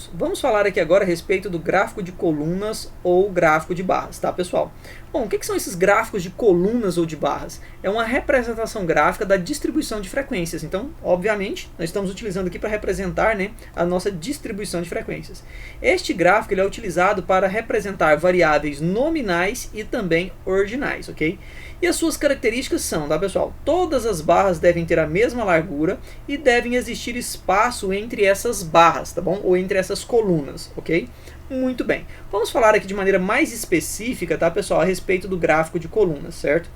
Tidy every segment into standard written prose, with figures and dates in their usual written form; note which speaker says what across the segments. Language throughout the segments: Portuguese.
Speaker 1: alunos, vamos falar aqui agora a respeito do gráfico de colunas ou gráfico de barras, tá pessoal? Bom, o que são esses gráficos de colunas ou de barras? É uma representação gráfica da distribuição de frequências. Então, obviamente, nós estamos utilizando aqui para representar, né, a nossa distribuição de frequências. Este gráfico ele é utilizado para representar variáveis nominais e também ordinais, ok? E as suas características são, tá pessoal? Todas as barras devem ter a mesma largura e devem existir espaço entre essas barras, tá bom? Ou entre essas colunas, ok? Muito bem. Vamos falar aqui de maneira mais específica, tá pessoal, a respeito do gráfico de colunas, certo?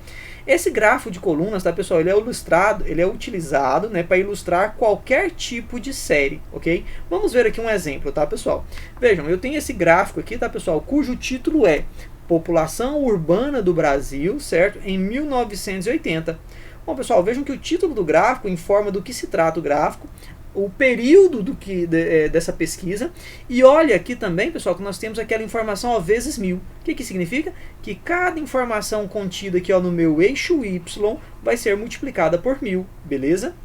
Speaker 1: Esse gráfico de colunas, tá pessoal, ele é utilizado, né, para ilustrar qualquer tipo de série, ok? Vamos ver aqui um exemplo, tá pessoal? Vejam, eu tenho esse gráfico aqui, tá pessoal, cujo título é População Urbana do Brasil, certo? Em 1980. Bom, pessoal, vejam que o título do gráfico informa do que se trata o gráfico, o período dessa pesquisa, e olha aqui também, pessoal, que nós temos aquela informação vezes 1000. O que significa? Que cada informação contida aqui no meu eixo Y vai ser multiplicada por 1000, beleza?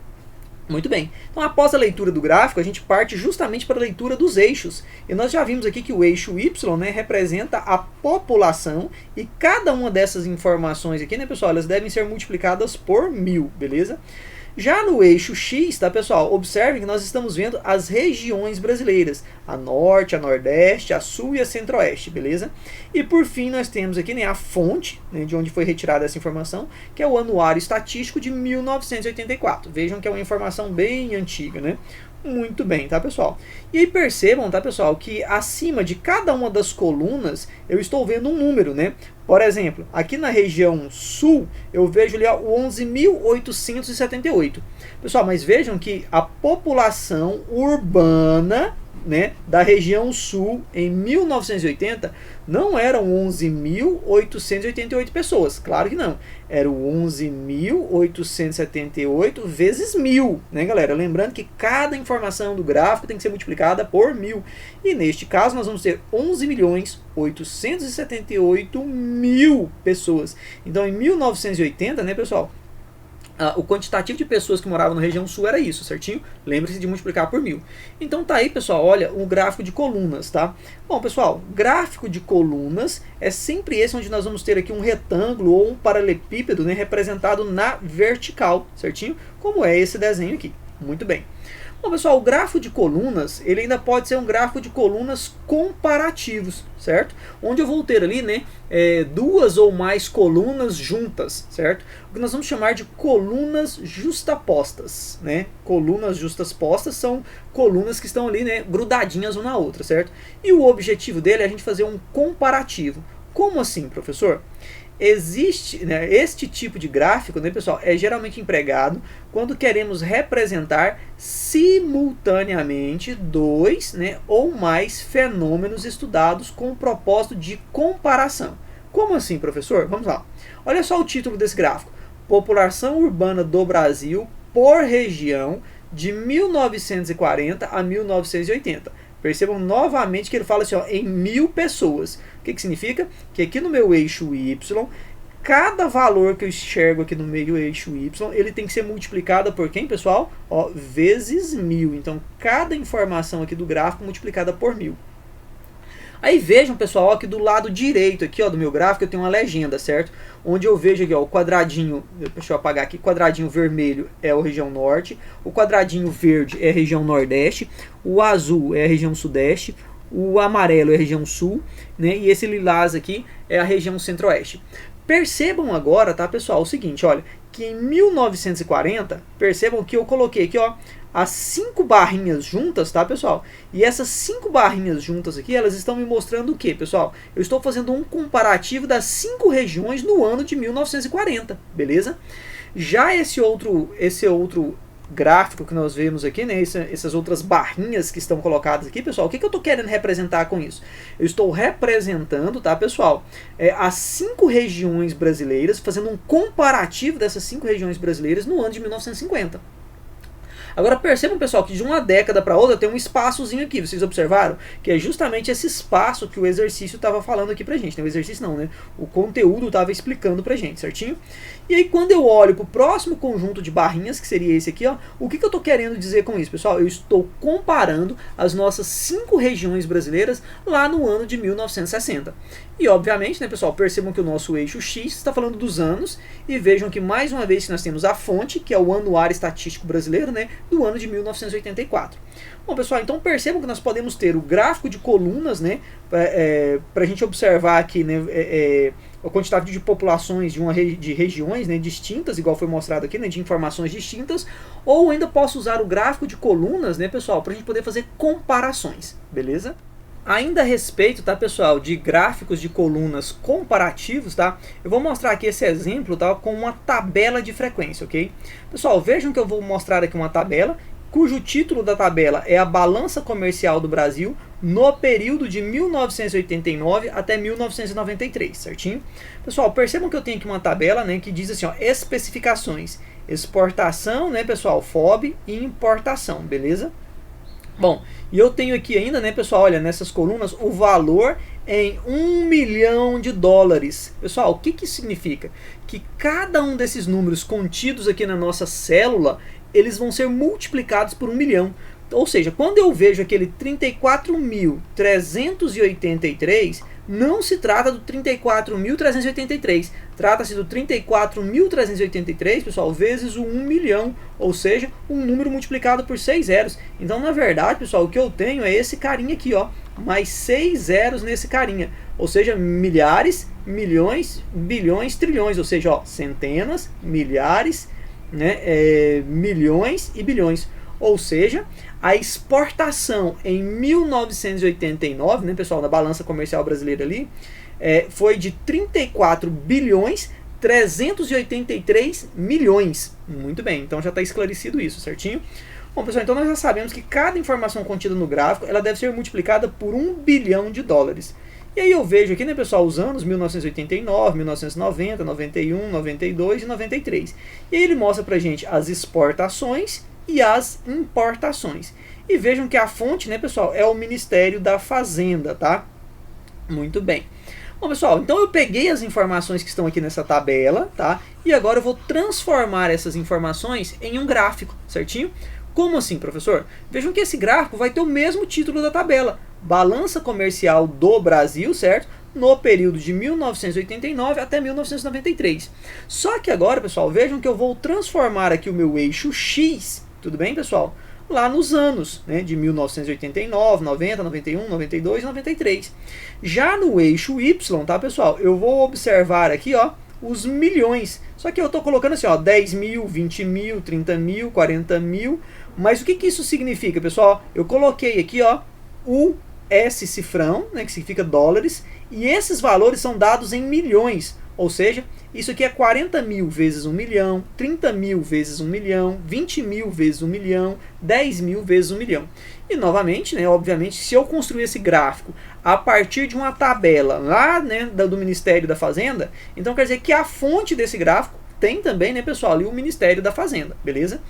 Speaker 1: Muito bem. Então, após a leitura do gráfico, a gente parte justamente para a leitura dos eixos. E nós já vimos aqui que o eixo Y, né, representa a população, e cada uma dessas informações aqui, né, pessoal, elas devem ser multiplicadas por 1000, beleza? Já no eixo X, tá pessoal, observem que nós estamos vendo as regiões brasileiras, a Norte, a Nordeste, a Sul e a Centro-Oeste, beleza? E por fim nós temos aqui, né, a fonte, né, de onde foi retirada essa informação, que é o Anuário Estatístico de 1984. Vejam que é uma informação bem antiga, né? Muito bem, tá pessoal? E aí percebam, tá pessoal, que acima de cada uma das colunas eu estou vendo um número, né? Por exemplo, aqui na região sul eu vejo ali o 11.878. Pessoal, mas vejam que a população urbana, né, da região sul em 1980 não eram 11.888 pessoas, claro que não, eram 11.878 vezes 1000, né galera? Lembrando que cada informação do gráfico tem que ser multiplicada por 1000, e neste caso nós vamos ter 11.878.000 pessoas. Então em 1980, né pessoal, o quantitativo de pessoas que moravam na região sul era isso, certinho? Lembre-se de multiplicar por 1000. Então tá aí, pessoal, olha, um gráfico de colunas, tá? Bom, pessoal, gráfico de colunas é sempre esse onde nós vamos ter aqui um retângulo ou um paralelepípedo, né, representado na vertical, certinho? Como é esse desenho aqui. Muito bem. Bom, pessoal, o gráfico de colunas, ele ainda pode ser um gráfico de colunas comparativos, certo? Onde eu vou ter ali, né, duas ou mais colunas juntas, certo? O que nós vamos chamar de colunas justapostas, né? Colunas justapostas são colunas que estão ali, né, grudadinhas uma na outra, certo? E o objetivo dele é a gente fazer um comparativo. Como assim, professor? Existe, né, este tipo de gráfico, né, pessoal, é geralmente empregado quando queremos representar simultaneamente dois, né, ou mais fenômenos estudados com o propósito de comparação. Como assim, professor? Vamos lá. Olha só o título desse gráfico. População urbana do Brasil por região de 1940 a 1980. Percebam novamente que ele fala assim, ó, em 1000 pessoas. O que significa? Que aqui no meu eixo Y, cada valor que eu enxergo aqui no meio eixo Y, ele tem que ser multiplicado por quem, pessoal? Ó, vezes 1000. Então, cada informação aqui do gráfico multiplicada por 1000. Aí vejam, pessoal, ó, que do lado direito aqui, ó, do meu gráfico eu tenho uma legenda, certo? Onde eu vejo aqui, ó, o quadradinho, deixa eu apagar aqui, quadradinho vermelho é a região norte, o quadradinho verde é a região nordeste, o azul é a região sudeste, o amarelo é a região sul, né? E esse lilás aqui é a região centro-oeste. Percebam agora, tá, pessoal, o seguinte, olha, que em 1940, percebam que eu coloquei aqui, ó, as 5 barrinhas juntas, tá, pessoal? E essas 5 barrinhas juntas aqui, elas estão me mostrando o que, pessoal? Eu estou fazendo um comparativo das 5 regiões no ano de 1940, beleza? Já esse outro gráfico que nós vemos aqui, né, essas outras barrinhas que estão colocadas aqui, pessoal, o que eu estou querendo representar com isso? Eu estou representando, tá, pessoal, as 5 regiões brasileiras, fazendo um comparativo dessas 5 regiões brasileiras no ano de 1950. Agora percebam, pessoal, que de uma década para outra tem um espaçozinho aqui, vocês observaram? Que é justamente esse espaço que o exercício estava falando aqui pra gente, né? O exercício não, né? O conteúdo estava explicando pra gente, certinho? E aí quando eu olho pro próximo conjunto de barrinhas, que seria esse aqui, ó, o que eu tô querendo dizer com isso, pessoal? Eu estou comparando as nossas 5 regiões brasileiras lá no ano de 1960. E obviamente, né, pessoal, percebam que o nosso eixo X está falando dos anos, e vejam que mais uma vez nós temos a fonte, que é o Anuário Estatístico Brasileiro, né, do ano de 1984. Bom, pessoal, então percebam que nós podemos ter o gráfico de colunas, né, para a gente observar aqui, né, a quantidade de populações de regiões, né, distintas, igual foi mostrado aqui, né, de informações distintas, ou ainda posso usar o gráfico de colunas, né, pessoal, para a gente poder fazer comparações, beleza? Ainda a respeito, tá, pessoal, de gráficos de colunas comparativos, tá? Eu vou mostrar aqui esse exemplo, tá, com uma tabela de frequência, ok? Pessoal, vejam que eu vou mostrar aqui uma tabela, cujo título da tabela é a Balança Comercial do Brasil no período de 1989 até 1993, certinho? Pessoal, percebam que eu tenho aqui uma tabela, né, que diz assim, ó, especificações, exportação, né, pessoal, FOB e importação, beleza? Bom, e eu tenho aqui ainda, né, pessoal, olha, nessas colunas, o valor em $1 milhão. Pessoal, o que isso significa? Que cada um desses números contidos aqui na nossa célula, eles vão ser multiplicados por 1 milhão. Ou seja, quando eu vejo aquele 34.383, não se trata do 34.383, trata-se do 34.383, pessoal, vezes o 1 milhão, ou seja, um número multiplicado por 6 zeros. Então, na verdade, pessoal, o que eu tenho é esse carinha aqui, ó, mais 6 zeros nesse carinha, ou seja, milhares, milhões, bilhões, trilhões, ou seja, ó, centenas, milhares, né, milhões e bilhões. Ou seja, a exportação em 1989, né, pessoal, na balança comercial brasileira ali, foi de 34.383 milhões. Muito bem, então já está esclarecido isso, certinho? Bom, pessoal, então nós já sabemos que cada informação contida no gráfico, ela deve ser multiplicada por $1 bilhão. E aí eu vejo aqui, né, pessoal, os anos 1989, 1990, 91, 92 e 93. E aí ele mostra pra gente as exportações e as importações. E vejam que a fonte, né, pessoal, é o Ministério da Fazenda, tá? Muito bem. Bom, pessoal, então eu peguei as informações que estão aqui nessa tabela, tá? E agora eu vou transformar essas informações em um gráfico, certinho? Como assim, professor? Vejam que esse gráfico vai ter o mesmo título da tabela, Balança Comercial do Brasil, certo? No período de 1989 até 1993. Só que agora, pessoal, vejam que eu vou transformar aqui o meu eixo X, tudo bem, pessoal? Lá nos anos, né, de 1989, 90, 91, 92 e 93. Já no eixo Y, tá, pessoal? Eu vou observar aqui, ó, os milhões. Só que eu estou colocando assim, ó, 10 mil, 20 mil, 30 mil, 40 mil. Mas o que isso significa, pessoal? Eu coloquei aqui, ó, o S cifrão, né, que significa dólares, e esses valores são dados em milhões. Ou seja, isso aqui é 40 mil vezes 1 milhão, 30 mil vezes 1 milhão, 20 mil vezes 1 milhão, 10 mil vezes 1 milhão. E novamente, né, obviamente, se eu construir esse gráfico a partir de uma tabela lá, né, do Ministério da Fazenda, então quer dizer que a fonte desse gráfico tem também, né, pessoal, ali o Ministério da Fazenda, beleza?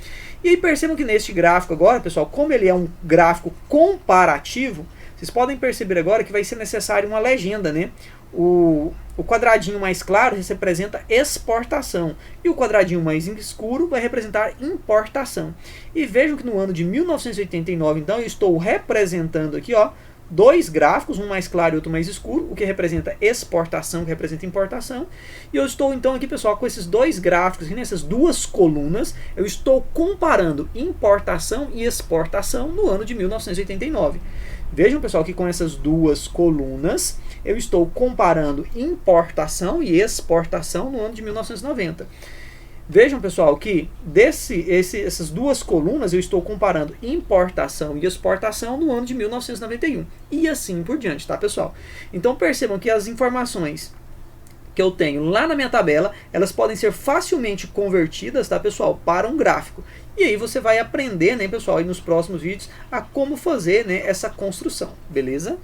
Speaker 1: E aí percebam que neste gráfico agora, pessoal, como ele é um gráfico comparativo, vocês podem perceber agora que vai ser necessário uma legenda, né? O quadradinho mais claro representa exportação e o quadradinho mais escuro vai representar importação. E vejam que no ano de 1989, então, eu estou representando aqui, ó, dois gráficos, um mais claro e outro mais escuro, o que representa exportação, o que representa importação. E eu estou então aqui, pessoal, com esses dois gráficos, nessas duas colunas, eu estou comparando importação e exportação no ano de 1989. Vejam, pessoal, que com essas duas colunas eu estou comparando importação e exportação no ano de 1990. Vejam, pessoal, que essas duas colunas eu estou comparando importação e exportação no ano de 1991. E assim por diante, tá, pessoal? Então percebam que as informações que eu tenho lá na minha tabela, elas podem ser facilmente convertidas, tá, pessoal, para um gráfico. E aí você vai aprender, né, pessoal, aí nos próximos vídeos a como fazer, né, essa construção, beleza?